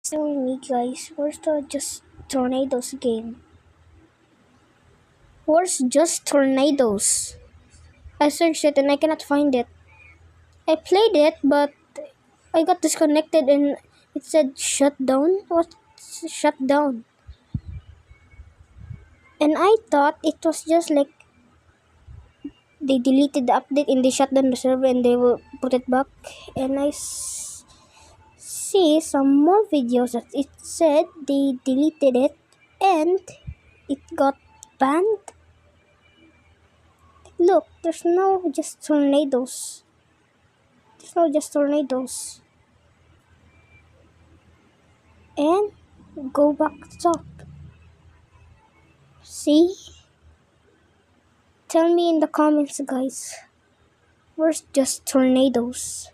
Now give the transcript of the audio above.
So me guys, where's the just tornadoes game? Where's just tornadoes? I searched it and I cannot find it. I played it but I got disconnected and it said shut down. What's shut down? And I thought it was just like they deleted the update and they shut down the server and they will put it back. And see some more videos that it said they deleted it and it got banned. Look, there's no just tornadoes. There's no just tornadoes. And go back to top. See? Tell me in the comments, guys. Where's just tornadoes?